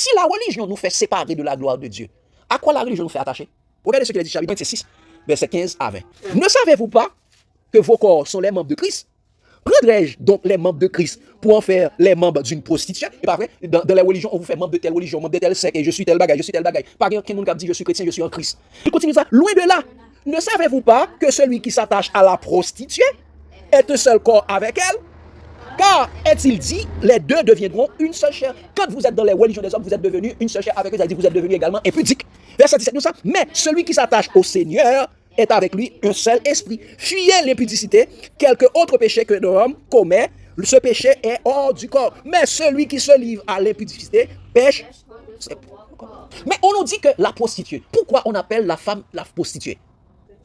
si la religion nous fait séparer de la gloire de Dieu, à quoi la religion nous fait attacher? Regardez ce qu'il a dit, chapitre 26, versets 15 à 20. Ne savez-vous pas que vos corps sont les membres de Christ? Prendrais-je donc les membres de Christ pour en faire les membres d'une prostituée? Et pas vrai, dans la religion, on vous fait membre de telle religion, membre de tel secte, et je suis tel bagage, je suis tel bagage. Par exemple, quelqu'un qui dit je suis chrétien, je suis en Christ. Il continue ça. Loin de là, ne savez-vous pas que celui qui s'attache à la prostituée est un seul corps avec elle? Car, est-il dit, les deux deviendront une seule chair. Quand vous êtes dans les religions des hommes, vous êtes devenus une seule chair avec eux, c'est-à-dire vous êtes devenus également impudiques. Verset 17 nous ça. Mais celui qui s'attache au Seigneur est avec lui un seul esprit. Fuyez l'impudicité, quelque autre péché que l'homme commet, ce péché est hors du corps. Mais celui qui se livre à l'impudicité pêche. Mais on nous dit que la prostituée, pourquoi on appelle la femme la prostituée?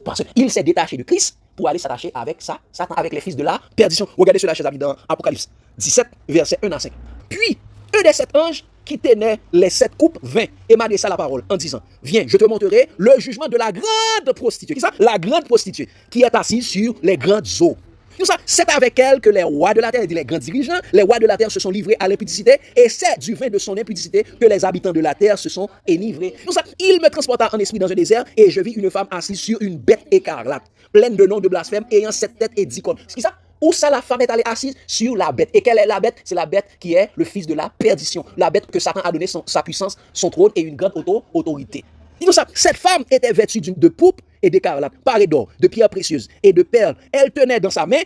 Parce qu'il s'est détaché de Christ pour aller s'attacher avec Satan, avec les fils de la perdition. Regardez cela, chers amis, dans Apocalypse 17, versets 1 à 5. Puis, un des 7 anges qui tenait les 7 coupes vint et m'adressa la parole en disant, viens, je te montrerai le jugement de la grande prostituée. Qui ça? La grande prostituée qui est assise sur les grandes eaux. C'est avec elle que les rois de la terre, les grands dirigeants, les rois de la terre se sont livrés à l'impudicité, et c'est du vin de son impudicité que les habitants de la terre se sont enivrés. Il me transporta en esprit dans un désert, et je vis une femme assise sur une bête écarlate, pleine de noms de blasphème, ayant 7 têtes et 10 cornes. C'est qui ça? Où ça la femme est allée assise sur la bête. Et quelle est la bête? C'est la bête qui est le fils de la perdition. La bête que Satan a donné sa puissance, son trône et une grande autorité. Cette femme était vêtue de pourpre et d'écarlate, parée d'or, de pierres précieuses et de perles. Elle tenait dans sa main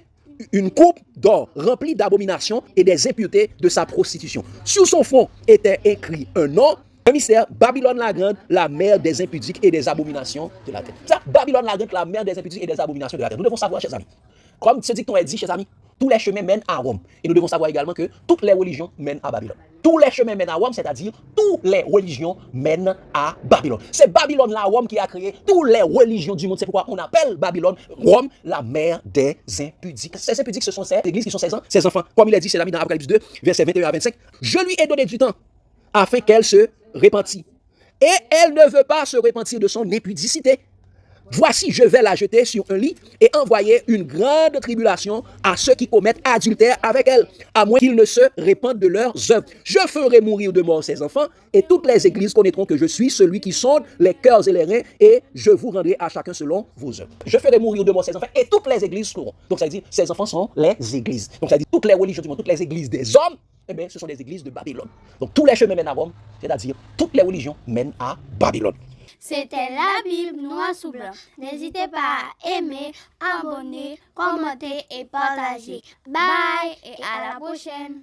une coupe d'or remplie d'abominations et des impuretés de sa prostitution. Sur son front était écrit un nom, un mystère, Babylone la grande, la mère des impudiques et des abominations de la terre. Ça, Babylone la grande, la mère des impudiques et des abominations de la terre. Nous devons savoir, chers amis, comme ce dicton est dit, chers amis, tous les chemins mènent à Rome. Et nous devons savoir également que toutes les religions mènent à Babylone. Tous les chemins mènent à Rome, c'est-à-dire toutes les religions mènent à Babylone. C'est Babylone, la Rome, qui a créé toutes les religions du monde. C'est pourquoi on appelle Babylone, Rome, la mère des impudiques. Ces impudiques, ce sont ces églises qui sont ses enfants. Comme il a dit, c'est l'ami dans Apocalypse 2, versets 21 à 25. Je lui ai donné du temps afin qu'elle se repentit. Et elle ne veut pas se repentir de son impudicité. Voici, je vais la jeter sur un lit et envoyer une grande tribulation à ceux qui commettent adultère avec elle, à moins qu'ils ne se répandent de leurs œuvres. Je ferai mourir de mort ses enfants, et toutes les églises connaîtront que je suis celui qui sonde les cœurs et les reins, et je vous rendrai à chacun selon vos œuvres. Je ferai mourir de mort ses enfants, et toutes les églises seront. Donc ça veut dire, ces enfants sont les églises. Donc ça veut dire, toutes les religions du monde, toutes les églises des hommes, eh bien, ce sont des églises de Babylone. Donc tous les chemins mènent à Rome, c'est-à-dire, toutes les religions mènent à Babylone. C'était la Bible noir sous blanc. N'hésitez pas à aimer, abonner, commenter et partager. Bye et à la prochaine.